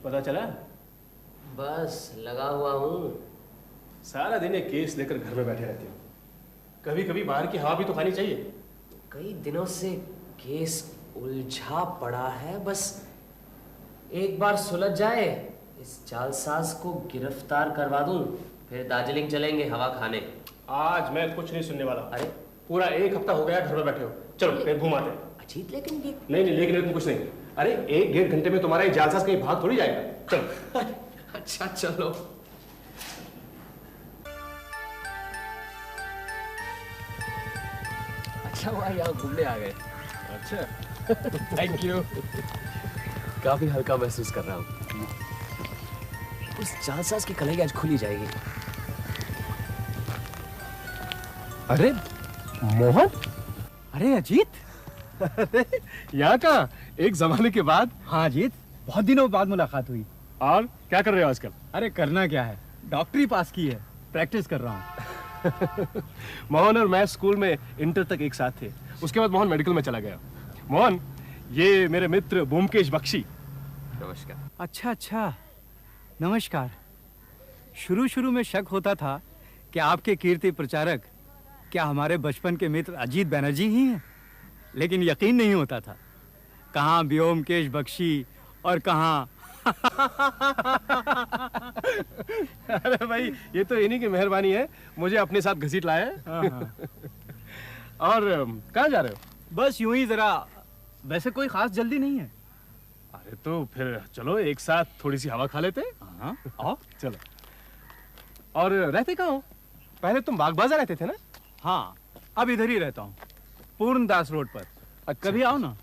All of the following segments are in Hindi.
पता चला? बस लगा हुआ हूँ। सारा दिन एक केस लेकर घर में बैठे रहते हो। कभी कभी बाहर की हवा भी तो खानी चाहिए। कई दिनों से केस उलझा पड़ा है, बस एक बार सुलझ जाए, इस जालसाज को गिरफ्तार करवा दूं, फिर दार्जिलिंग चलेंगे हवा खाने। आज मैं कुछ नहीं सुनने वाला। अरे पूरा एक हफ्ता हो गया घर में बैठे हो, चलो कहीं घुमाते हैं। अजीत लेकिन ये नहीं नहीं, लेकिन कुछ नहीं। अरे एक डेढ़ घंटे में तुम्हारा ये जालसाज कहीं भाग थोड़ी जाएगा। चलो। अच्छा चलो। अच्छा हुआ यहाँ घूमने आ गए। अच्छा थैंक यू। काफी हल्का महसूस कर रहा हूँ। उस जालसाज की कलाई आज खुली जाएगी। अरे मोहन, अरे अजीत, अरे यहाँ कहाँ, एक जमाने के बाद। हाँ अजीत, बहुत दिनों बाद मुलाकात हुई। और क्या कर रहे हो आजकल? अरे करना क्या है, डॉक्टरी पास की है, प्रैक्टिस कर रहा हूँ। मोहन और मैं स्कूल में इंटर तक एक साथ थे, उसके बाद मोहन मेडिकल में चला गया। मोहन, ये मेरे मित्र ब्योमकेश बख्शी। नमस्कार। अच्छा अच्छा, नमस्कार। शुरू शुरू में शक होता था कि आपके कीर्ति प्रचारक क्या हमारे बचपन के मित्र अजीत बनर्जी ही हैं, लेकिन यकीन नहीं होता था। कहाँ ब्योमकेश बख्शी और कहाँ अरे भाई, ये तो इन्हीं की मेहरबानी है, मुझे अपने साथ घसीट लाया है। और कहाँ जा रहे हो? बस यूं ही जरा, वैसे कोई खास जल्दी नहीं है। अरे तो फिर चलो एक साथ थोड़ी सी हवा खा लेते हैं। हाँ आओ। चलो। और रहते कहाँ हो? पहले तुम बाग बाजार रहते थे ना? हाँ, अब इधर ही रहता हूँ, पूर्णदास रोड पर। अच्छा। कभी आओ ना,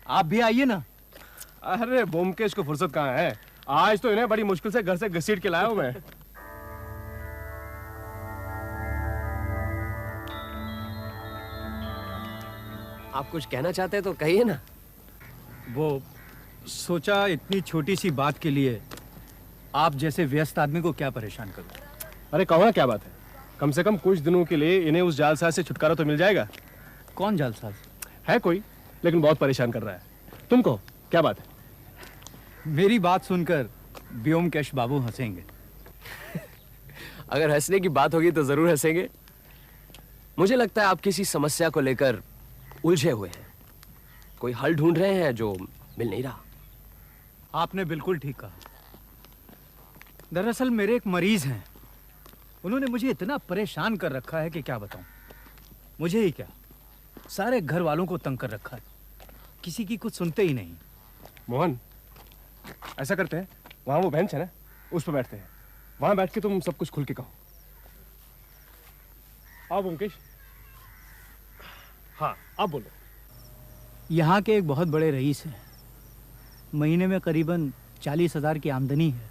आप भी आइए ना। अरे ब्योमकेश को फुर्सत कहाँ है, आज तो इन्हें बड़ी मुश्किल से घर से घसीट के लाया हूँ मैं। आप कुछ कहना चाहते हैं तो कहिए ना। वो सोचा इतनी छोटी सी बात के लिए आप जैसे व्यस्त आदमी को क्या परेशान करूं। अरे कहो ना, क्या बात है, कम से कम कुछ दिनों के लिए इन्हें उस जालसाज से छुटकारा तो मिल जाएगा। कौन जालसाज? है कोई, लेकिन बहुत परेशान कर रहा है। तुम कहो क्या बात है? मेरी बात सुनकर ब्योमकेश बाबू हंसेंगे। अगर हंसने की बात होगी तो जरूर हंसेंगे। मुझे लगता है आप किसी समस्या को लेकर उलझे हुए हैं, कोई हल ढूंढ रहे हैं जो मिल नहीं रहा। आपने बिल्कुल ठीक कहा। दरअसल मेरे एक मरीज हैं, उन्होंने मुझे इतना परेशान कर रखा है कि क्या बताऊं। मुझे ही क्या, सारे घर वालों को तंग कर रखा है, किसी की कुछ सुनते ही नहीं। मोहन, ऐसा करते हैं, वहां वो बेंच है ना, उस पर बैठते हैं, वहां बैठ के तुम सब कुछ खुल के कहो। आओ ब्योमकेश। हाँ आप बोलो। यहाँ के एक बहुत बड़े रईस हैं, महीने में करीबन 40,000 की आमदनी है,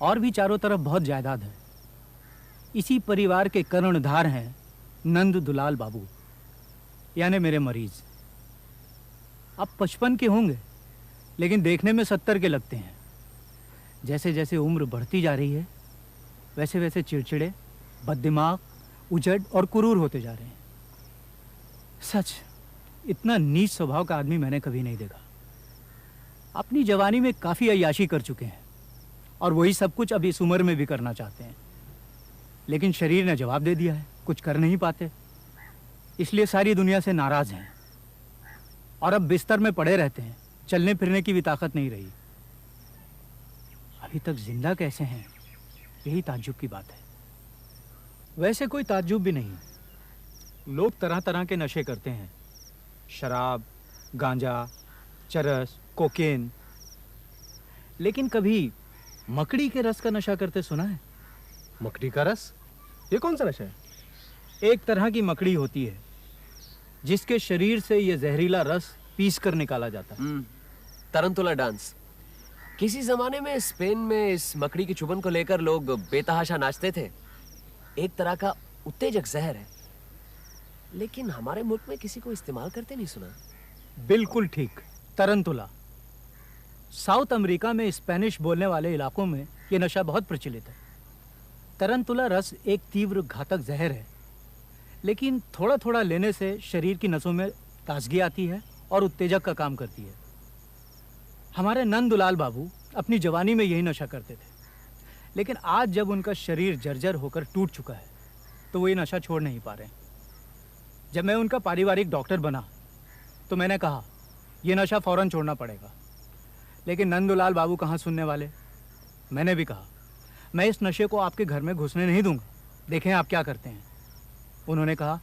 और भी चारों तरफ बहुत जायदाद है। इसी परिवार के कर्णधार हैं नंद दुलाल बाबू, यानी मेरे मरीज। अब 55 के होंगे, लेकिन देखने में 70 के लगते हैं। जैसे जैसे उम्र बढ़ती जा रही है, वैसे वैसे चिड़चिड़े, बददिमाग, उजड़ और कुरूर होते जा रहे हैं। सच, इतना नीच स्वभाव का आदमी मैंने कभी नहीं देखा। अपनी जवानी में काफ़ी अय्याशी कर चुके हैं, और वही सब कुछ अब इस उम्र में भी करना चाहते हैं, लेकिन शरीर ने जवाब दे दिया है, कुछ कर नहीं पाते। इसलिए सारी दुनिया से नाराज हैं, और अब बिस्तर में पड़े रहते हैं, चलने फिरने की भी ताकत नहीं रही। अभी तक जिंदा कैसे हैं, यही ताज्जुब की बात है। वैसे कोई ताज्जुब भी नहीं, लोग तरह तरह के नशे करते हैं, शराब, गांजा, चरस, कोकेन, लेकिन कभी मकड़ी के रस का नशा करते सुना है? मकड़ी का रस? ये कौन सा नशा है? एक तरह की मकड़ी होती है जिसके शरीर से यह जहरीला रस पीस कर निकाला जाता है। तरंतुला डांस। किसी जमाने में स्पेन में इस मकड़ी की चुभन को लेकर लोग बेतहाशा नाचते थे। एक तरह का उत्तेजक जहर है, लेकिन हमारे मुल्क में किसी को इस्तेमाल करते नहीं सुना। बिल्कुल ठीक, तरंतुला। साउथ अमेरिका में स्पेनिश बोलने वाले इलाकों में यह नशा बहुत प्रचलित है। तरंतुला रस एक तीव्र घातक जहर है, लेकिन थोड़ा थोड़ा लेने से शरीर की नसों में ताजगी आती है और उत्तेजक का काम करती है। हमारे नंदुलाल बाबू अपनी जवानी में यही नशा करते थे, लेकिन आज जब उनका शरीर जर्जर होकर टूट चुका है तो वो ये नशा छोड़ नहीं पा रहे हैं। जब मैं उनका पारिवारिक डॉक्टर बना तो मैंने कहा ये नशा फौरन छोड़ना पड़ेगा, लेकिन नंदुलाल बाबू कहाँ सुनने वाले। मैंने भी कहा मैं इस नशे को आपके घर में घुसने नहीं दूंगा, देखें आप क्या करते हैं। उन्होंने कहा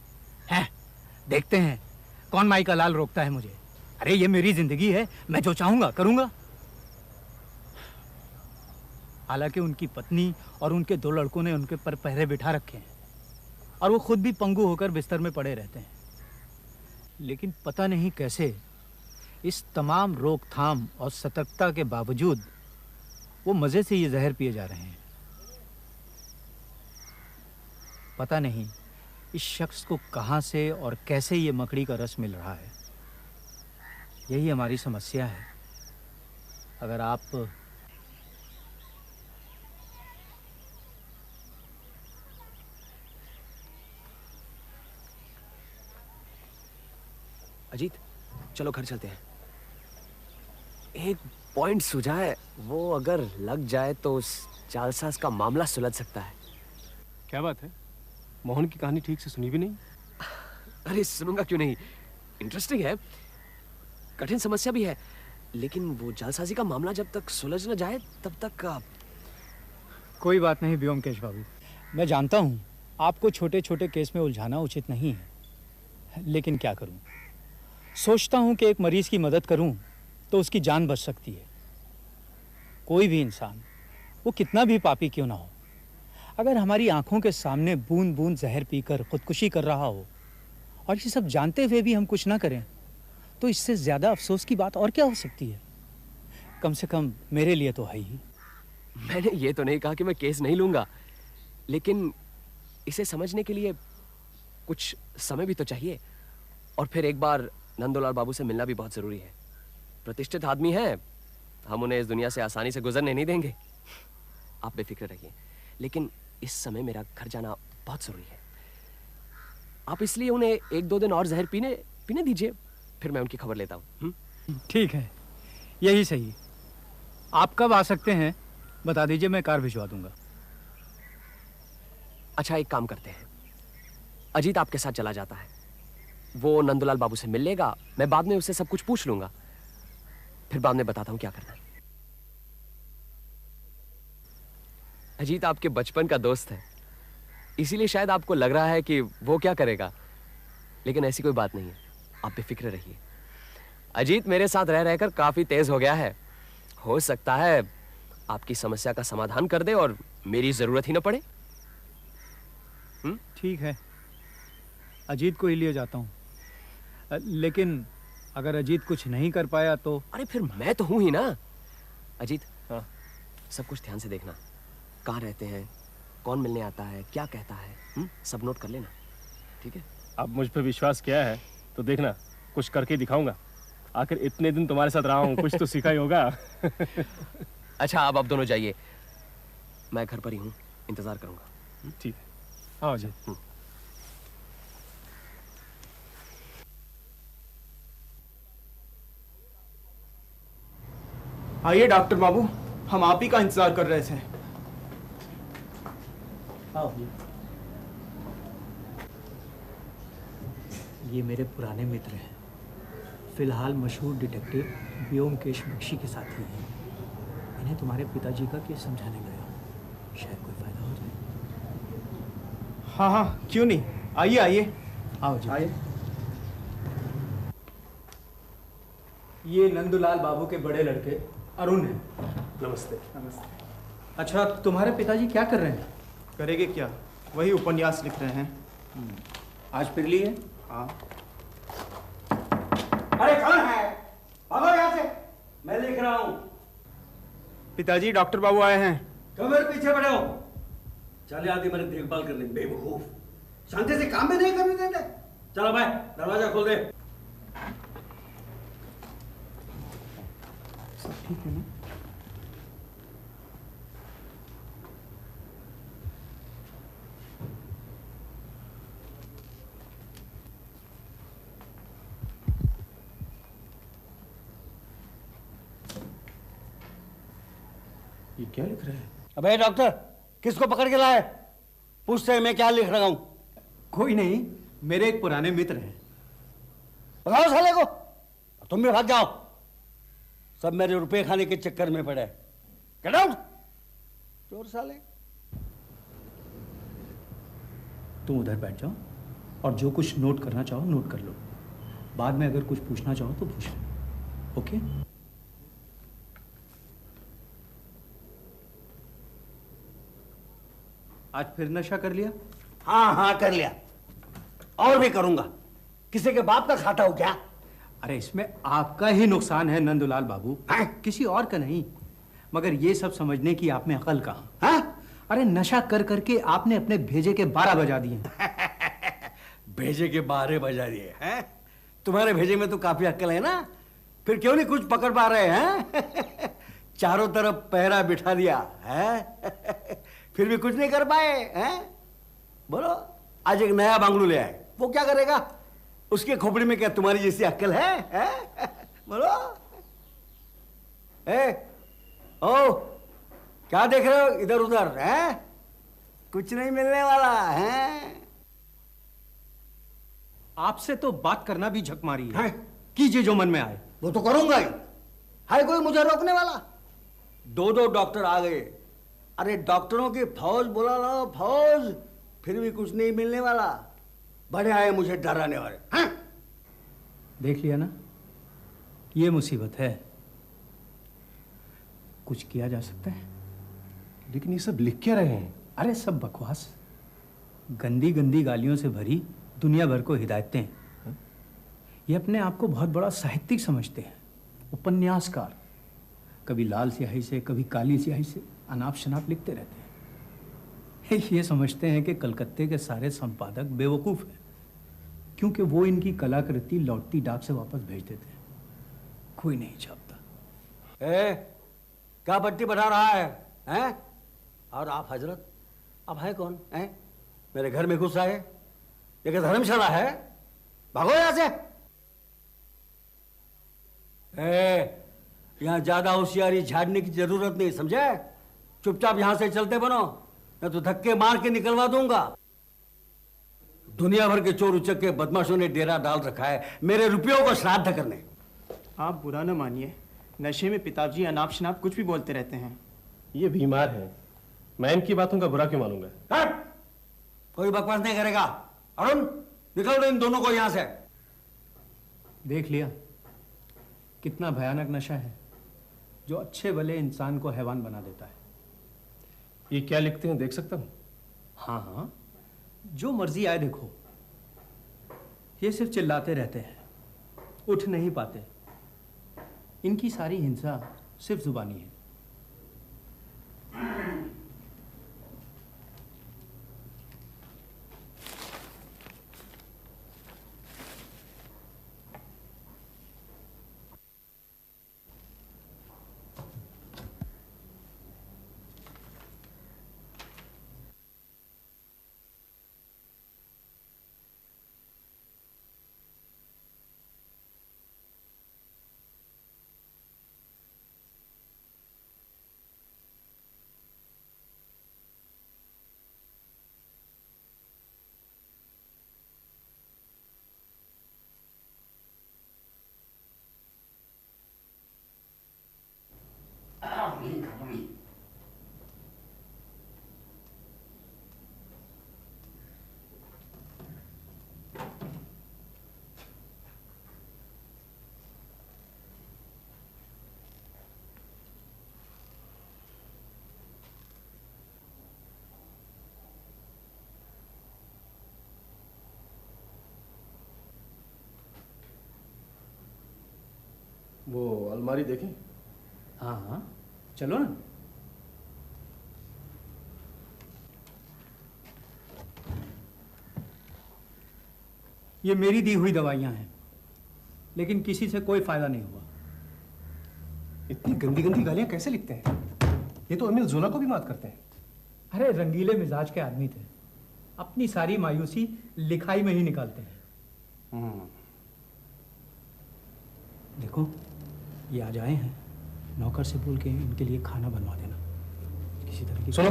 है देखते हैं कौन माई का लाल रोकता है मुझे। अरे ये मेरी जिंदगी है, मैं जो चाहूंगा करूंगा। हालांकि उनकी पत्नी और उनके 2 लड़कों ने उनके पर पहरे बिठा रखे हैं और वो खुद भी पंगु होकर बिस्तर में पड़े रहते हैं, लेकिन पता नहीं कैसे इस तमाम रोकथाम और सतर्कता के बावजूद वो मजे से ये जहर पिए जा रहे हैं। पता नहीं इस शख्स को कहां से और कैसे ये मकड़ी का रस मिल रहा है। यही हमारी समस्या है। अगर आप अजीत, चलो घर चलते हैं। एक पॉइंट सूझा है, वो अगर लग जाए तो उस जालसाज का मामला सुलझ सकता है। क्या बात है? मोहन की कहानी ठीक से सुनी भी नहीं। अरे सुनूंगा क्यों नहीं, इंटरेस्टिंग है, कठिन समस्या भी है, लेकिन वो जालसाजी का मामला जब तक सुलझ न जाए तब तक कोई बात नहीं व्योमकेश बाबू, मैं जानता हूं आपको छोटे छोटे केस में उलझाना उचित नहीं है, लेकिन क्या करूं। सोचता हूं कि एक मरीज की मदद करूं तो उसकी जान बच सकती है। कोई भी इंसान, वो कितना भी पापी क्यों ना हो, अगर हमारी आंखों के सामने बूंद बूंद जहर पीकर खुदकुशी कर रहा हो और ये सब जानते हुए भी हम कुछ ना करें, तो इससे ज्यादा अफसोस की बात और क्या हो सकती है। कम से कम मेरे लिए तो है ही। मैंने ये तो नहीं कहा कि मैं केस नहीं लूंगा, लेकिन इसे समझने के लिए कुछ समय भी तो चाहिए। और फिर एक बार नंदुलाल बाबू से मिलना भी बहुत जरूरी है। प्रतिष्ठित आदमी हैं, हम उन्हें इस दुनिया से आसानी से गुजरने नहीं देंगे। आप बेफिक्र रहिए, लेकिन इस समय मेरा घर जाना बहुत जरूरी है। आप इसलिए उन्हें 1-2 दिन और जहर पीने दीजिए, फिर मैं उनकी खबर लेता हूँ। ठीक है, यही सही। आप कब आ सकते हैं बता दीजिए, मैं कार भिजवा दूंगा। अच्छा, एक काम करते हैं, अजीत आपके साथ चला जाता है, वो नंदुलाल बाबू से मिल लेगा, मैं बाद में उससे सब कुछ पूछ लूंगा, फिर बाद में बताता हूं क्या करना है। अजीत आपके बचपन का दोस्त है, इसीलिए शायद आपको लग रहा है कि वो क्या करेगा, लेकिन ऐसी कोई बात नहीं है, आप बेफिक्र रहिए। अजीत मेरे साथ रह रहकर काफी तेज हो गया है, हो सकता है आपकी समस्या का समाधान कर दे और मेरी जरूरत ही ना पड़े। ठीक है, अजीत को ही लिए जाता हूँ, लेकिन अगर अजीत कुछ नहीं कर पाया तो? अरे फिर मैं तो हूं ही ना। अजीत, हाँ, सब कुछ ध्यान से देखना, कहाँ रहते हैं, कौन मिलने आता है, क्या कहता है, सब नोट कर लेना, ठीक है? अब मुझ पे विश्वास किया है तो देखना, कुछ करके दिखाऊंगा। आखिर इतने दिन तुम्हारे साथ रहा हूँ, कुछ तो सीखा ही होगा। अच्छा, अब आप दोनों जाइए, मैं घर पर ही हूँ, इंतजार करूंगा। ठीक है, आओ जी। आइए डॉक्टर बाबू, हम आप ही का इंतजार कर रहे थे। ये मेरे पुराने मित्र हैं, फिलहाल मशहूर डिटेक्टिव व्योमकेश बख्शी के साथी हैं। इन्हें तुम्हारे पिताजी का केस समझाने गया हूँ, शायद कोई फायदा हो जाए। हाँ हाँ, क्यों नहीं, आइए आइए। आओ जी। आइए। ये नंदुलाल बाबू के बड़े लड़के अरुण हैं। नमस्ते। नमस्ते। अच्छा, तुम्हारे पिताजी क्या कर रहे हैं? करेंगे क्या, वही उपन्यास लिख रहे हैं। आज फिर लिए? हाँ। अरे कौन है? भागो यहाँ से, मैं लिख रहा हूँ। पिताजी, डॉक्टर बाबू आए हैं। क्यों मेरे पीछे पड़े हो? चले आती मेरी देखभाल करने, बेवकूफ, शांति से काम भी नहीं करने देते। चलो भाई, दरवाजा खोल दे। सब ठीक है ना? क्या लिख रहे हैं? अबे डॉक्टर, किसको पकड़ के लाए? पूछते हैं मैं क्या लिख रहा हूं। कोई नहीं, मेरे एक पुराने मित्र हैं। बताओ साले को, तुम भी भाग जाओ। सब मेरे रुपए खाने के चक्कर में पड़े। गेट आउट, चोर साले। तुम उधर बैठ जाओ और जो कुछ नोट करना चाहो नोट कर लो। बाद में अगर कुछ पूछना चाहो तो पूछ लो। ओके? आज फिर नशा कर लिया? हाँ हाँ कर लिया, और भी करूंगा। किसी के बाप का खाता हो क्या? अरे इसमें आपका ही नुकसान है नंदुलाल बाबू, किसी और का नहीं। मगर ये सब समझने की आप में अकल कहाँ? हाँ? अरे नशा कर करके आपने अपने भेजे के 12 बजा दिए। भेजे के 12 बजा दिए हैं? तुम्हारे भेजे में तो काफी अक्ल है ना, फिर क्यों नहीं कुछ पकड़ पा रहे हैं? चारों तरफ पहरा बिठा दिया है, फिर भी कुछ नहीं कर पाए हैं? बोलो, आज एक नया बांगलू ले आए, वो क्या करेगा? उसके खोपड़ी में क्या तुम्हारी जैसी अक्ल है? बोलो। ओ, क्या देख रहे हो इधर उधर? हैं? कुछ नहीं मिलने वाला है। आपसे तो बात करना भी झक मारी है। कीजिए जो मन में आए। वो तो करूंगा ही। है कोई मुझे रोकने वाला? 2 डॉक्टर आ गए। अरे डॉक्टरों की फौज बुला लो, फौज, फिर भी कुछ नहीं मिलने वाला। बड़े आए मुझे डराने वाले। हैं? देख लिया ना, ये मुसीबत है। कुछ किया जा सकता है? लेकिन ये सब लिख क्या रहे हैं? अरे सब बकवास, गंदी गंदी गालियों से भरी दुनिया भर को हिदायतें। ये अपने आप को बहुत बड़ा साहित्यिक समझते हैं, उपन्यासकार। कभी लाल स्याही से कभी काली स्याही से अनाप शनाप लिखते रहते हैं। ये समझते हैं कि कलकत्ते के सारे संपादक बेवकूफ़ हैं, क्योंकि वो इनकी कलाकृति लौटती डाक से वापस भेज देते हैं। कोई नहीं छापता। क्या पट्टी बढ़ा रहा है? हैं? और आप हजरत, अब है कौन? हैं? मेरे घर में घुस आए? ये क्या धर्मशाला है? भागो यहां से। यहां ज्यादा होशियारी झाड़ने की जरूरत नहीं, समझे? चुपचाप यहां से चलते बनो, मैं तो धक्के मार के निकलवा दूंगा। दुनिया भर के चोर उचक्के बदमाशों ने डेरा डाल रखा है मेरे रुपयों को श्राद्ध करने। आप बुरा न मानिए, नशे में पिताजी अनाप शनाप कुछ भी बोलते रहते हैं। ये बीमार है, मैं इनकी बातों का बुरा क्यों मानूंगा? कोई बकवास नहीं करेगा। अरुण, निकल दो इन दोनों को यहां से। देख लिया कितना भयानक नशा है, जो अच्छे भले इंसान को हैवान बना देता है। ये क्या लिखते हैं, देख सकता हूं? हाँ हाँ, जो मर्जी आए देखो। ये सिर्फ चिल्लाते रहते हैं, उठ नहीं पाते। इनकी सारी हिंसा सिर्फ जुबानी है। वो अलमारी देखें? हाँ हाँ, चलो ना। ये मेरी दी हुई दवाइयां हैं, लेकिन किसी से कोई फायदा नहीं हुआ। इतनी गंदी गंदी गालियां कैसे लिखते हैं? ये तो अमीर जोला को भी मात करते हैं। अरे रंगीले मिजाज के आदमी थे, अपनी सारी मायूसी लिखाई में ही निकालते हैं। देखो, ये आज आए हैं, नौकर से बोल के इनके लिए खाना बनवा देना। किसी तरह की। सुनो,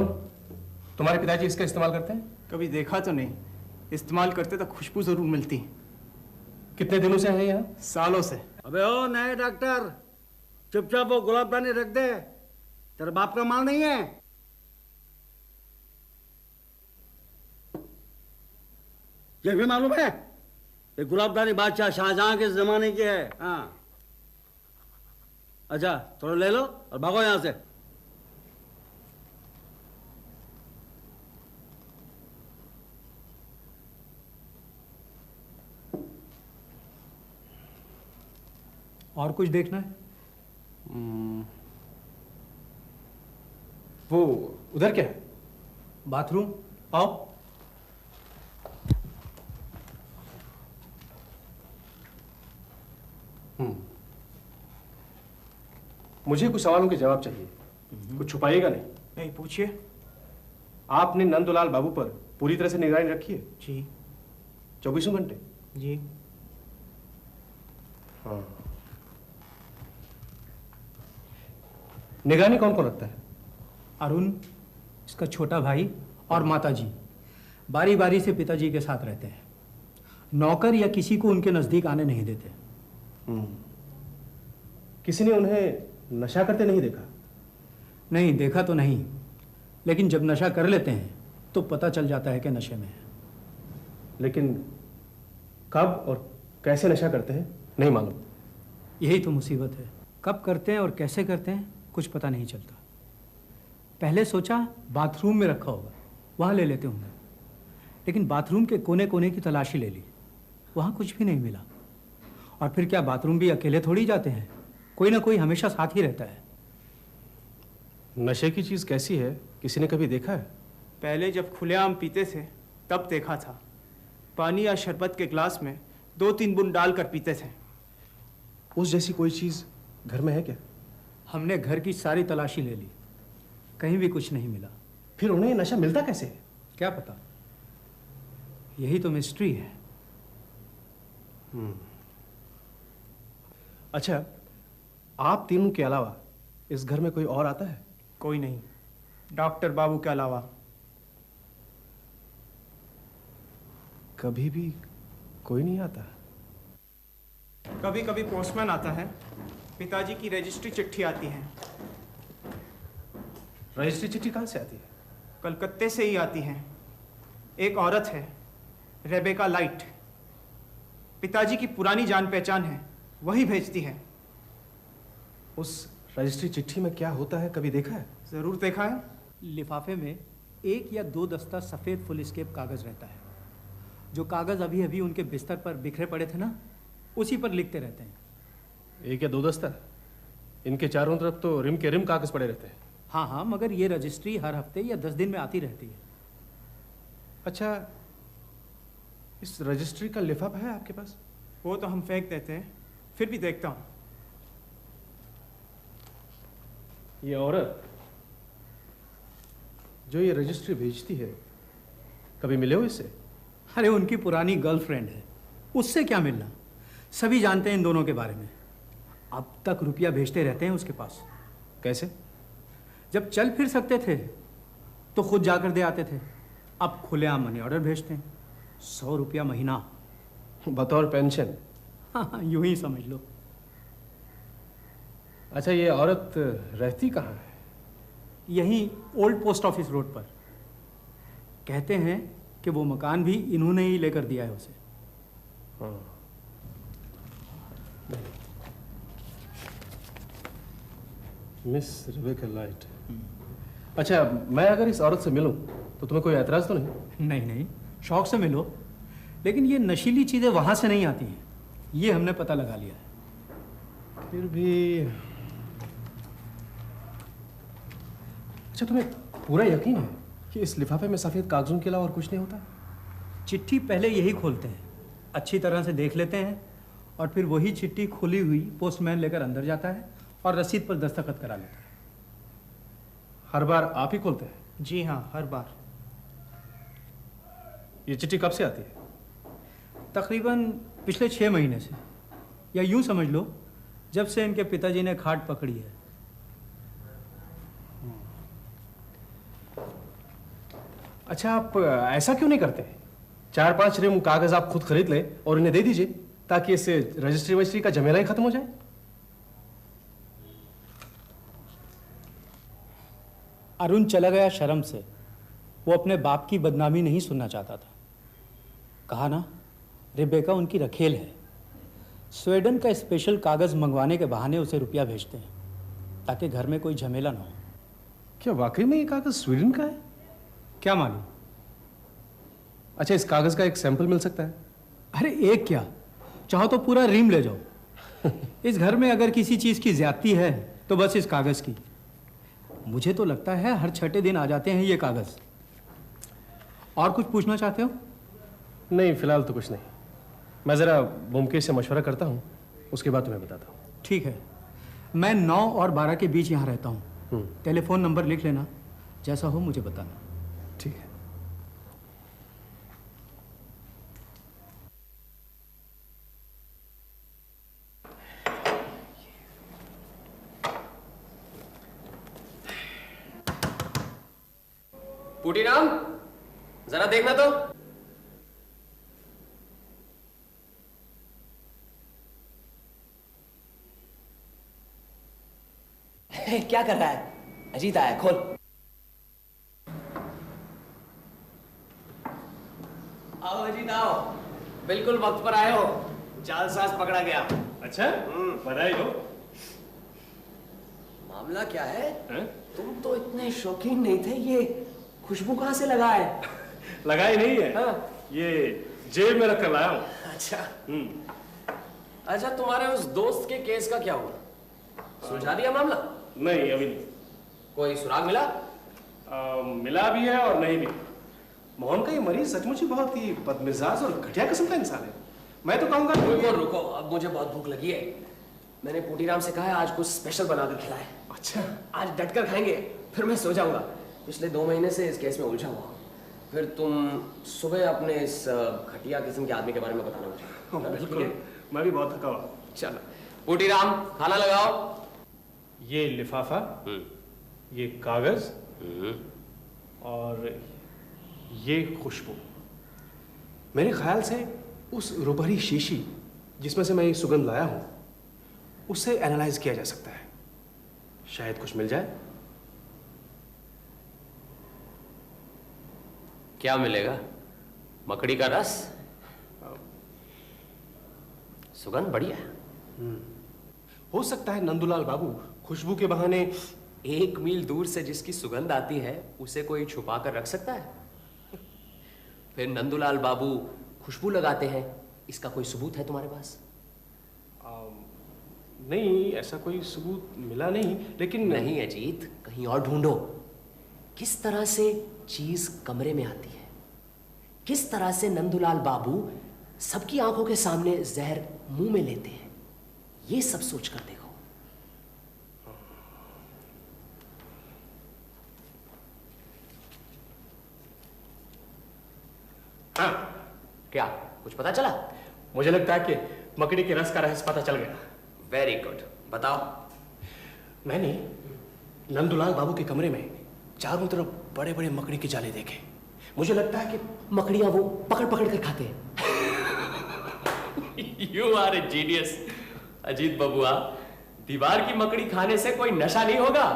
तुम्हारे पिताजी इसका इस्तेमाल करते हैं? कभी देखा तो नहीं, इस्तेमाल करते तो खुशबू जरूर मिलती। कितने दिनों से हैं यहाँ? सालों से। अबे ओ नए डॉक्टर, चुपचाप वो गुलाबदानी रख दे, तेरे बाप का माल नहीं है। ये भी मालूम है, ये गुलाबदानी बादशाह शाहजहां के जमाने की है। हाँ, अच्छा थोड़ा ले लो और भागो यहां से। और कुछ देखना है? वो उधर क्या है? बाथरूम, आओ। मुझे कुछ सवालों के जवाब चाहिए। कुछ छुपाइएगा नहीं। नहीं, पूछिए। आपने नंदलाल बाबू पर पूरी तरह से निगरानी रखी है? जी। 24 घंटे? जी। हाँ। निगरानी कौन कौन रखता है? अरुण, इसका छोटा भाई और माताजी बारी बारी से पिताजी के साथ रहते हैं। नौकर या किसी को उनके नजदीक आने नहीं देते। किसी ने उन्हें नशा करते नहीं देखा? नहीं, देखा तो नहीं, लेकिन जब नशा कर लेते हैं तो पता चल जाता है कि नशे में है। लेकिन कब और कैसे नशा करते हैं नहीं मालूम। यही तो मुसीबत है, कब करते हैं और कैसे करते हैं कुछ पता नहीं चलता। पहले सोचा बाथरूम में रखा होगा, वहाँ ले लेते होंगे, लेकिन बाथरूम के कोने कोने की तलाशी ले ली, वहाँ कुछ भी नहीं मिला। और फिर क्या बाथरूम भी अकेले थोड़ी जाते हैं, कोई ना कोई हमेशा साथ ही रहता है। नशे की चीज कैसी है, किसी ने कभी देखा है? पहले जब खुलेआम पीते थे तब देखा था। पानी या शरबत के ग्लास में 2-3 बूंद डालकर पीते थे। उस जैसी कोई चीज घर में है क्या? हमने घर की सारी तलाशी ले ली, कहीं भी कुछ नहीं मिला। फिर उन्हें नशा मिलता कैसे है? क्या पता, यही तो मिस्ट्री है। अच्छा, आप तीनों के अलावा इस घर में कोई और आता है? कोई नहीं, डॉक्टर बाबू के अलावा। कभी भी कोई नहीं आता? कभी कभी पोस्टमैन आता है, पिताजी की रजिस्ट्री चिट्ठी आती है। रजिस्ट्री चिट्ठी कहाँ से आती है? कलकत्ते से ही आती है। एक औरत है, रेबेका लाइट, पिताजी की पुरानी जान पहचान है, वही भेजती है। उस रजिस्ट्री चिट्ठी में क्या होता है, कभी देखा है? जरूर देखा है। लिफाफे में 1 या 2 दस्ता सफ़ेद फुलस्केप कागज़ रहता है। जो कागज़ अभी अभी उनके बिस्तर पर बिखरे पड़े थे ना, उसी पर लिखते रहते हैं। 1 या 2 दस्ता? इनके चारों तरफ तो रिम के रिम कागज पड़े रहते हैं। हाँ हाँ, मगर ये रजिस्ट्री हर हफ्ते या 10 दिन में आती रहती है। अच्छा, इस रजिस्ट्री का लिफाफा है आपके पास? वो तो हम फेंक देते हैं, फिर भी देखता हूँ। ये औरत जो ये रजिस्ट्री भेजती है, कभी मिले हो इससे? अरे उनकी पुरानी गर्लफ्रेंड है, उससे क्या मिलना। सभी जानते हैं इन दोनों के बारे में। अब तक रुपया भेजते रहते हैं उसके पास। कैसे? जब चल फिर सकते थे तो खुद जाकर दे आते थे, अब खुलेआम मनी ऑर्डर भेजते हैं। 100 रुपया महीना। बतौर पेंशन? हाँ, यूं ही समझ लो। अच्छा, ये औरत रहती कहाँ है? यहीं ओल्ड पोस्ट ऑफिस रोड पर। कहते हैं कि वो मकान भी इन्होंने ही लेकर दिया है उसे। हाँ। Miss Rebecca light. अच्छा, मैं अगर इस औरत से मिलूं तो तुम्हें कोई एतराज तो नहीं? नहीं नहीं, शौक से मिलो, लेकिन ये नशीली चीज़ें वहाँ से नहीं आती हैं, ये हमने पता लगा लिया है। फिर भी अच्छा, तुम्हें पूरा यकीन है कि इस लिफाफे में सफ़ेद कागजों के अलावा और कुछ नहीं होता? चिट्ठी पहले यही खोलते हैं, अच्छी तरह से देख लेते हैं, और फिर वही चिट्ठी खुली हुई पोस्टमैन लेकर अंदर जाता है और रसीद पर दस्तखत करा लेता है। हर बार आप ही खोलते हैं? जी हाँ, हर बार। ये चिट्ठी कब से आती है? तकरीबन पिछले 6 महीने से, या यूं समझ लो जब से इनके पिताजी ने खाट पकड़ी है। अच्छा, आप ऐसा क्यों नहीं करते? 4-5 रिम कागज आप खुद खरीद लें और इन्हें दे दीजिए, ताकि इससे रजिस्ट्री वजिस्ट्री का झमेला ही खत्म हो जाए। अरुण चला गया शर्म से। वो अपने बाप की बदनामी नहीं सुनना चाहता था। कहा ना, रेबेका उनकी रखेल है। स्वीडन का स्पेशल कागज मंगवाने के बहाने उसे रुपया भेजते हैं, ताकि घर में कोई झमेला ना हो। क्या वाकई में ये कागज स्वीडन का है? क्या मालूम। अच्छा, इस कागज का एक सैंपल मिल सकता है? अरे एक क्या, चाहो तो पूरा रीम ले जाओ। इस घर में अगर किसी चीज की ज्यादती है तो बस इस कागज की। मुझे तो लगता है हर छठे दिन आ जाते हैं ये कागज। और कुछ पूछना चाहते हो? नहीं, फिलहाल तो कुछ नहीं। मैं जरा मुमकिन से मशवरा करता हूँ, उसके बाद तुम्हें बताता हूँ। ठीक है। मैं 9 और 12 के बीच यहाँ रहता हूँ। टेलीफोन नंबर लिख लेना, जैसा हो मुझे बताना। ठीक है। पुटीराम, जरा देखना तो। क्या कर रहा है? अजीत आया, खोल। आओ अजीत आओ, बिल्कुल वक्त पर आए हो। जालसाज पकड़ा गया। अच्छा, बधाई हो। मामला क्या है? तुम तो इतने शौकीन नहीं थे, ये खुशबू कहां से लगा है? लगाई नहीं है। हाँ। ये जेब में रख कर लाया हूँ। अच्छा। अच्छा, तुम्हारे उस दोस्त के केस का क्या हुआ? सुलझा दिया मामला? नहीं, अभी नहीं। कोई सुराग मिला? मिला भी है और नहीं भी। मोहन का ये मरीज सचमुच ही बहुत ही बदमिजाज और घटिया किस्म का इंसान है। मैं तो कहूंगा रुको रुको, अब मुझे बहुत भूख लगी है। मैंने पुटीराम से कहा है आज कुछ स्पेशल बनाकर खिलाए। अच्छा, आज डटकर खाएंगे, फिर मैं सो जाऊंगा। पिछले 2 महीने से इस केस में उलझा हुआ। फिर तुम सुबह अपने इस घटिया किस्म के आदमी के बारे में बताना मुझे। बिल्कुल, मैं भी बहुत थका हुआ। चलो पुटीराम, खाना लगाओ। ये लिफाफा, ये कागज और ये खुशबू, मेरे ख्याल से उस रुपहरी शीशी जिसमें से मैं ये सुगंध लाया हूं, उससे एनालाइज किया जा सकता है। शायद कुछ मिल जाए। क्या मिलेगा? मकड़ी का रस? सुगंध बढ़िया है। हो सकता है नंदूलाल बाबू खुशबू के बहाने 1 मील दूर से जिसकी सुगंध आती है उसे कोई छुपा कर रख सकता है? फिर नंदूलाल बाबू खुशबू लगाते हैं, इसका कोई सबूत है तुम्हारे पास? नहीं, ऐसा कोई सबूत मिला नहीं, लेकिन नहीं अजीत, कहीं और ढूंढो। किस तरह से चीज कमरे में आती है, किस तरह से नंदूलाल बाबू सबकी आंखों के सामने जहर मुंह में लेते हैं, ये सब सोच कर देखो। हाँ, क्या कुछ पता चला? मुझे लगता है कि मकड़ी के रस का रहस्य पता चल गया। वेरी गुड, बताओ। मैंने नंदूलाल बाबू के कमरे में चारों तरफ बड़े बड़े मकड़ी के जाले देखे। मुझे लगता है कि मकड़ियां वो पकड़ पकड़ कर खाते हैं। You are a genius Ajit बबुआ। दीवार की मकड़ी खाने से कोई नशा नहीं होगा,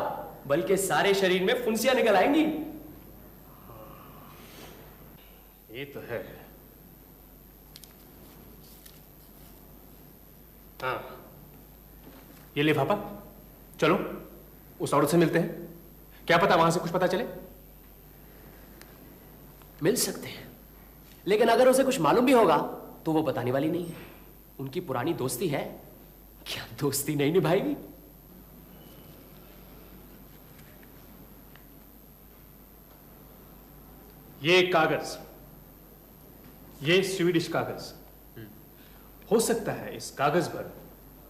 बल्कि सारे शरीर में फुंसियां निकल आएंगी। ये तो है। हाँ, ये लिफाफा, चलो उस औरत से मिलते हैं। क्या पता वहां से कुछ पता चले। मिल सकते हैं, लेकिन अगर उसे कुछ मालूम भी होगा तो वो बताने वाली नहीं है। उनकी पुरानी दोस्ती है, क्या दोस्ती नहीं निभाएगी? ये कागज, ये स्वीडिश कागज, हो सकता है इस कागज पर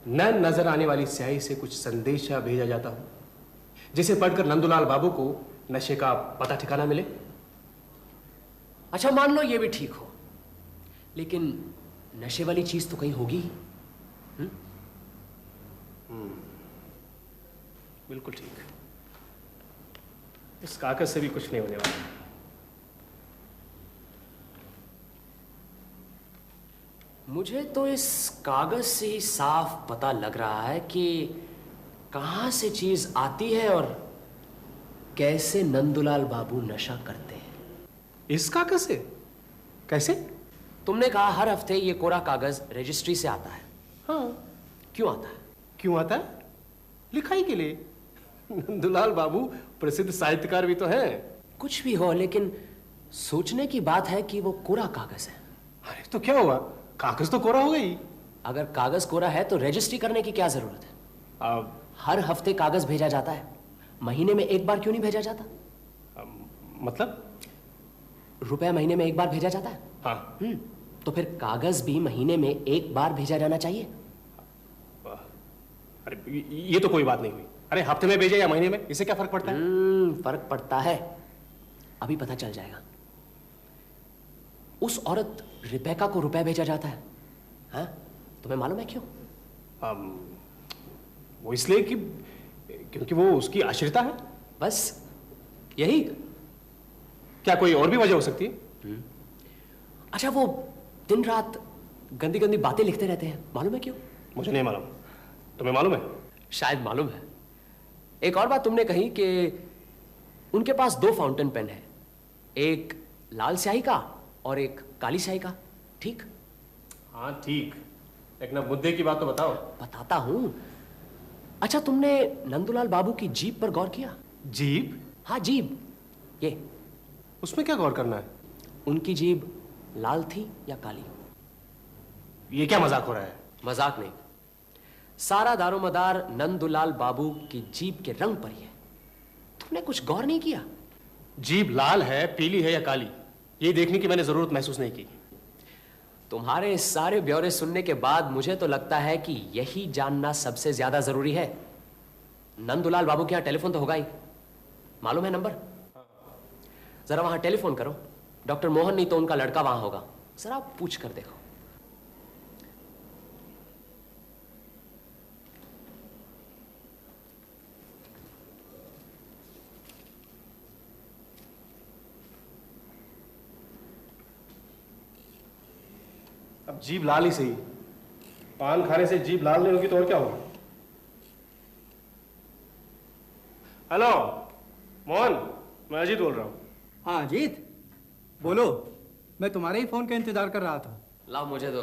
न नजर आने वाली स्याही से कुछ संदेशा भेजा जाता हो, जिसे पढ़कर नंदूलाल बाबू को नशे का पता ठिकाना मिले। अच्छा, मान लो ये भी ठीक हो, लेकिन नशे वाली चीज तो कहीं होगी। बिल्कुल ठीक। इस कागज से भी कुछ नहीं होने वाला। मुझे तो इस कागज से ही साफ पता लग रहा है कि कहां से चीज आती है और कैसे नंदुलाल बाबू नशा करते हैं। इस कागज से? कैसे? तुमने कहा हर हफ्ते ये कोरा कागज रजिस्ट्री से आता है। हाँ। क्यों आता है? क्यों आता है? लिखाई के लिए। नंदुलाल बाबू प्रसिद्ध साहित्यकार भी तो हैं। कुछ भी हो, लेकिन सोचने की बात है कि वो कोरा कागज है। अरे तो क्या हुआ, कागज तो कोरा हो गई। अगर कागज कोरा है तो रजिस्ट्री करने की क्या जरूरत है? हर हफ्ते कागज भेजा जाता है, महीने में एक बार क्यों नहीं भेजा जाता? मतलब? रुपया महीने में एक बार भेजा जाता है। हाँ। तो फिर कागज भी महीने में एक बार भेजा जाना चाहिए। अरे ये तो कोई बात नहीं हुई। अरे हफ्ते में भेजे या महीने में, इससे क्या फर्क पड़ता है? फर्क पड़ता है, अभी पता चल जाएगा। उस औरत रिबेका को रुपया भेजा जाता है, हाँ? तुम्हें मालूम है क्यों? वो इसलिए कि क्योंकि वो उसकी आश्रिता है। बस यही? क्या कोई और भी वजह हो सकती है? अच्छा, वो दिन रात गंदी गंदी बातें लिखते रहते हैं, मालूम है क्यों? मुझे नहीं मालूम, तुम्हें मालूम है? शायद मालूम है। एक और बात तुमने कही कि उनके पास 2 फाउंटेन पेन है, एक लाल स्याही का और एक काली स्याही का, ठीक? हाँ ठीक, लेकिन अब मुद्दे की बात तो बताओ। बताता हूं। अच्छा, तुमने नंदुलाल बाबू की जीभ पर गौर किया? जीभ? हाँ, जीभ। ये उसमें क्या गौर करना है? उनकी जीभ लाल थी या काली? ये क्या मजाक हो रहा है? मजाक नहीं, सारा दारोमदार नंदुलाल बाबू की जीभ के रंग पर ही है। तुमने कुछ गौर नहीं किया? जीभ लाल है, पीली है या काली, ये देखने की मैंने जरूरत महसूस नहीं की। तुम्हारे सारे ब्यौरे सुनने के बाद मुझे तो लगता है कि यही जानना सबसे ज्यादा जरूरी है। नंदुलाल बाबू के यहां टेलीफोन तो होगा ही, मालूम है नंबर? जरा वहां टेलीफोन करो। डॉक्टर मोहन नहीं तो उनका लड़का वहां होगा, जरा पूछ कर देखो। अब जीभ लाल ही सही, पान खाने से जीभ लाल नहीं होगी तो और क्या होगा? हेलो मोहन, मैं अजीत बोल रहा हूं। हाँ अजीत, बोलो। मैं तुम्हारे ही फोन का इंतजार कर रहा था। लाओ मुझे दो।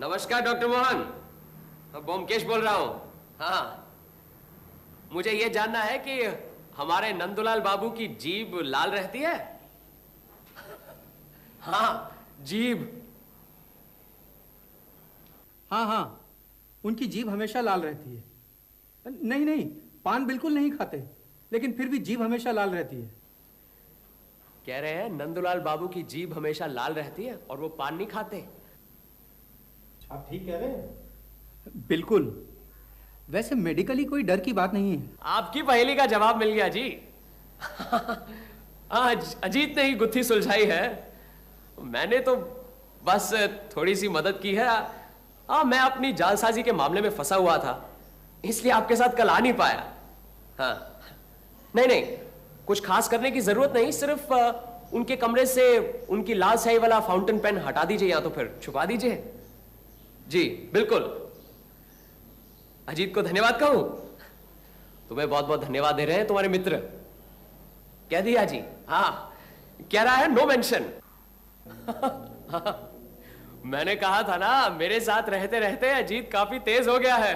नमस्कार डॉक्टर मोहन, मैं बोमकेश बोल रहा हूं। हाँ, मुझे यह जानना है कि हमारे नंदुलाल बाबू की जीभ लाल रहती है? हाँ, जीभ। हाँ हाँ, उनकी जीभ हमेशा लाल रहती है। नहीं नहीं, पान बिल्कुल नहीं खाते, लेकिन फिर भी जीभ हमेशा लाल रहती है। कह रहे हैं नंदुलाल बाबू की जीभ हमेशा लाल रहती है और वो पान नहीं खाते। आप ठीक कह रहे हैं? बिल्कुल। वैसे मेडिकली कोई डर की बात नहीं है। आपकी पहेली का जवाब मिल गया जी। आज अजीत ने ही गुत्थी सुलझाई है, मैंने तो बस थोड़ी सी मदद की है। मैं अपनी जालसाजी के मामले में फंसा हुआ था, इसलिए आपके साथ कल आ नहीं पाया। हाँ, नहीं नहीं, कुछ खास करने की जरूरत नहीं, सिर्फ उनके कमरे से उनकी लाल स्याही वाला फाउंटेन पेन हटा दीजिए या तो फिर छुपा दीजिए। जी बिल्कुल। अजीत को धन्यवाद कहूं? तुम्हें बहुत बहुत धन्यवाद दे रहे हैं तुम्हारे मित्र। कह दिया जी? हाँ, कह रहा है नो मेंशन। मैंने कहा था ना, मेरे साथ रहते रहते अजीत काफी तेज हो गया है।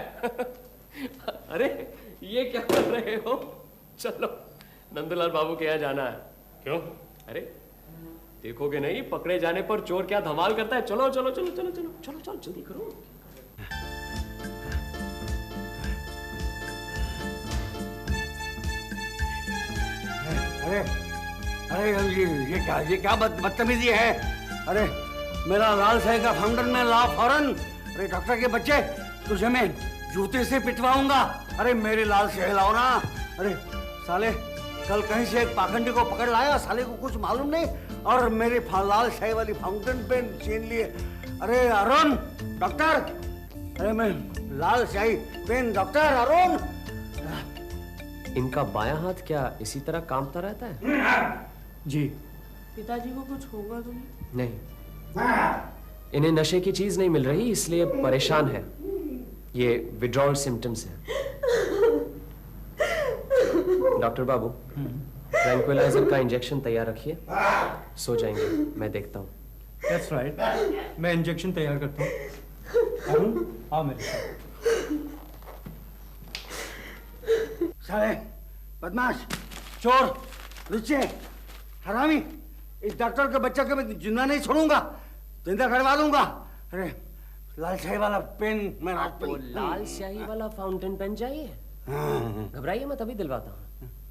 अरे ये क्या कर रहे हो? चलो नंदुलाल बाबू के यहाँ जाना है। क्यों? अरे देखोगे नहीं, पकड़े जाने पर चोर क्या धमाल करता है। चलो चलो चलो चलो चलो चलो चलो, जल्दी करो। अरे अरे ये क्या बदतमीजी है? अरे मेरा लाल स्याही का फाउंटेन में ला फौरन। अरे डॉक्टर के बच्चे, तुझे मैं जूते से पिटवाऊंगा। अरे मेरी लाल स्याही लाओ ना। अरे साले, कल कहीं से एक पाखंडी को पकड़ लाया, साले को कुछ मालूम नहीं, और मेरी लाल स्याही वाली फाउंटेन पेन छीन लिए। अरे अरुण डॉक्टर, अरे मैं लाल स्याही पेन डॉक्टर अरुण। इनका बायां हाथ क्या इसी तरह कांपता रहता है? जी। पिताजी को कुछ होगा तो नहीं? नहीं, इन्हें नशे की चीज नहीं मिल रही, इसलिए परेशान है। ये विड्रॉल सिम्टम्स है। डॉक्टर बाबू, ट्रैंक्विलाइजर का इंजेक्शन तैयार रखिए, सो जाएंगे, मैं देखता हूँ। That's right. मैं इंजेक्शन तैयार करता हूँ। अरुण, आओ मेरे साथ। साले, बदमाश, चोर, लुच्चे, हरामी, इस डॉक्टर के बच्चे को मैं जिंदा नहीं छोड़ूंगा, जिंदा करवा दूंगा। अरे लाल शाही वाला पेन मैं रात पे। लाल स्याही वाला फाउंटेन पेन चाहिए? घबराइए मत, अभी दिलवाता हूँ।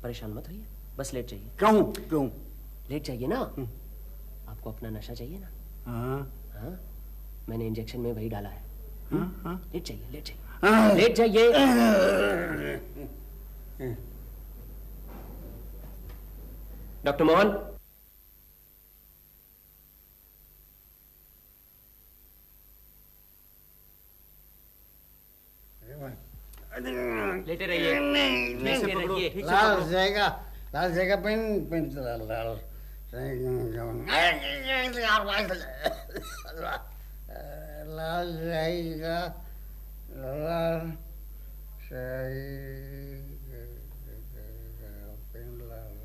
परेशान मत होइए, बस लेट जाइए। क्यों? लेट जाइए ना। आपको अपना नशा चाहिए ना? हाँ, मैंने इंजेक्शन में वही डाला है। लेट जाइए, लेट जाइए। डॉक्टर मोहन, लेटे रहिए। लाल जाएगा पेन चला लाल जाएगा लाल पेन लाल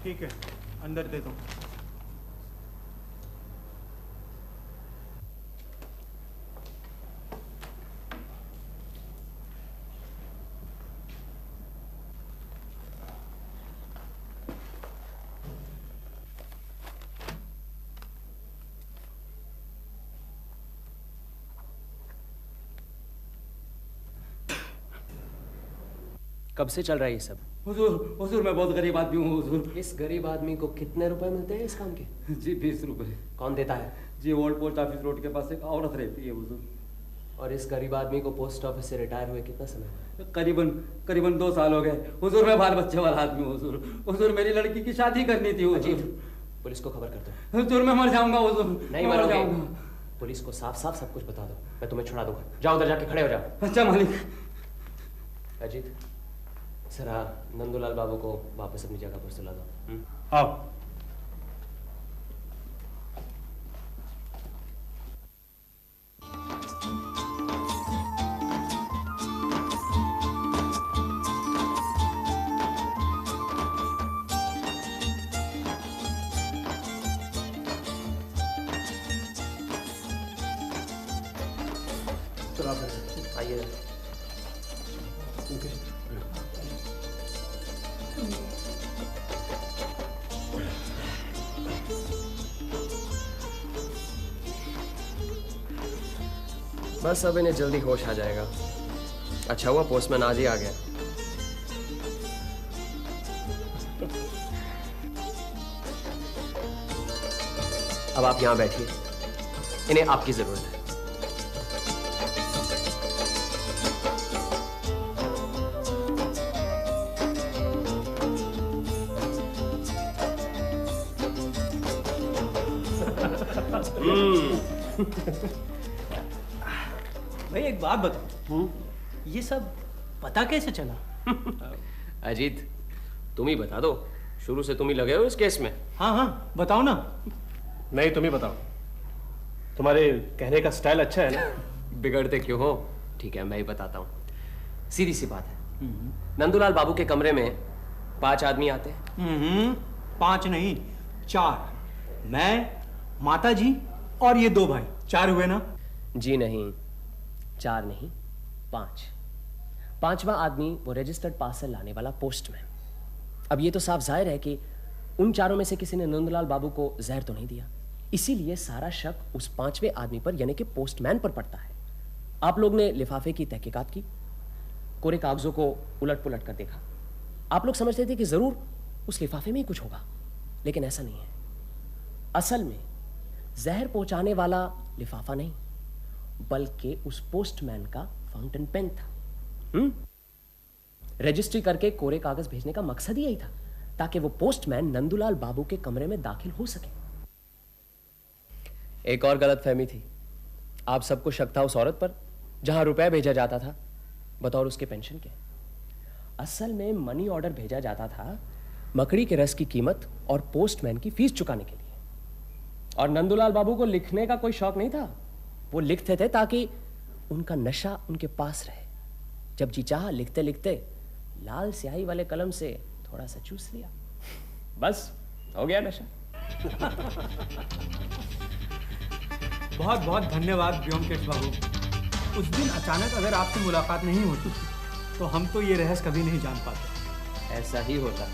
ठीक है, अंदर दे दो। कब से चल रहा है ये सब? हुजूर मैं बहुत गरीब आदमी हूँ हुजूर। इस गरीब आदमी को कितने रुपए मिलते हैं इस काम के? जी 20 रुपए। कौन देता है? जी ओल्ड पोस्ट ऑफिस रोड के पास एक औरत रहती है हुजूर। और इस गरीब आदमी को पोस्ट ऑफिस से रिटायर हुए कितना समय हुआ? करीबन 2 साल हो गए हुजूर। मैं बाल बच्चे वाला आदमी हूँ हुजूर। हुजूर मेरी लड़की की शादी करनी थी हुजूर। पुलिस को खबर कर दो। हुजूर मैं मर जाऊंगा हुजूर। नहीं मरोगे। पुलिस को साफ साफ सब कुछ बता दो, मैं तुम्हें छुड़ा दूंगा। जाओ उधर जाके खड़े हो जाओ। अच्छा मालिक। अजीत, जरा नंदूलाल बाबू को वापस अपनी जगह पर सुला दो। आओ। आइए। बस अब इन्हें जल्दी होश आ जाएगा। अच्छा हुआ पोस्टमैन आज ही आ गया। अब आप यहां बैठिए, इन्हें आपकी जरूरत है। भाई एक बात बताओ, ये सब पता कैसे चला? अजीत, तुम ही बता दो, शुरू से तुम ही लगे हो इस केस में। हाँ बताओ ना। नहीं, तुम ही बताओ, तुम्हारे कहने का स्टाइल अच्छा है ना। बिगड़ते क्यों हो? ठीक है, मैं ही बताता हूँ। सीधी सी बात है, नंदूलाल बाबू के कमरे में 5 आदमी आते हैं। 5 नहीं 4, मैं, माता जी और ये 2 भाई, 4 हुए ना? जी नहीं, 4 नहीं 5। 5वां आदमी वो रजिस्टर्ड पार्सल लाने वाला पोस्टमैन। अब ये तो साफ जाहिर है कि उन 4 में से किसी ने नंदलाल बाबू को जहर तो नहीं दिया, इसीलिए सारा शक उस 5वें आदमी पर यानी कि पोस्टमैन पर पड़ता है। आप लोग ने लिफाफे की तहकीकात की, कोरे कागजों को उलट पुलट कर देखा, आप लोग समझते थे कि जरूर उस लिफाफे में ही कुछ होगा, लेकिन ऐसा नहीं है। असल में जहर पहुंचाने वाला लिफाफा नहीं, बल्कि उस पोस्टमैन का फाउंटेन पेन था। रजिस्ट्री करके कोरे कागज भेजने का मकसद ही यही था, ताकि वो पोस्टमैन नंदूलाल बाबू के कमरे में दाखिल हो सके। एक और गलतफहमी थी। आप सबको शक था उस औरत पर, जहां रुपए भेजा जाता था बतौर उसके पेंशन के। असल में मनी ऑर्डर भेजा जाता था मकड़ी के रस की कीमत और पोस्टमैन की फीस चुकाने के लिए। और नंदूलाल बाबू को लिखने का कोई शौक नहीं था, वो लिखते थे ताकि उनका नशा उनके पास रहे। जब जी चाहा लिखते लिखते लाल स्याही वाले कलम से थोड़ा सा चूस लिया, बस हो गया नशा। बहुत बहुत धन्यवाद व्योमकेश बाबू। उस दिन अचानक अगर आपसे मुलाकात नहीं होती तो हम तो ये रहस्य कभी नहीं जान पाते। ऐसा ही होता।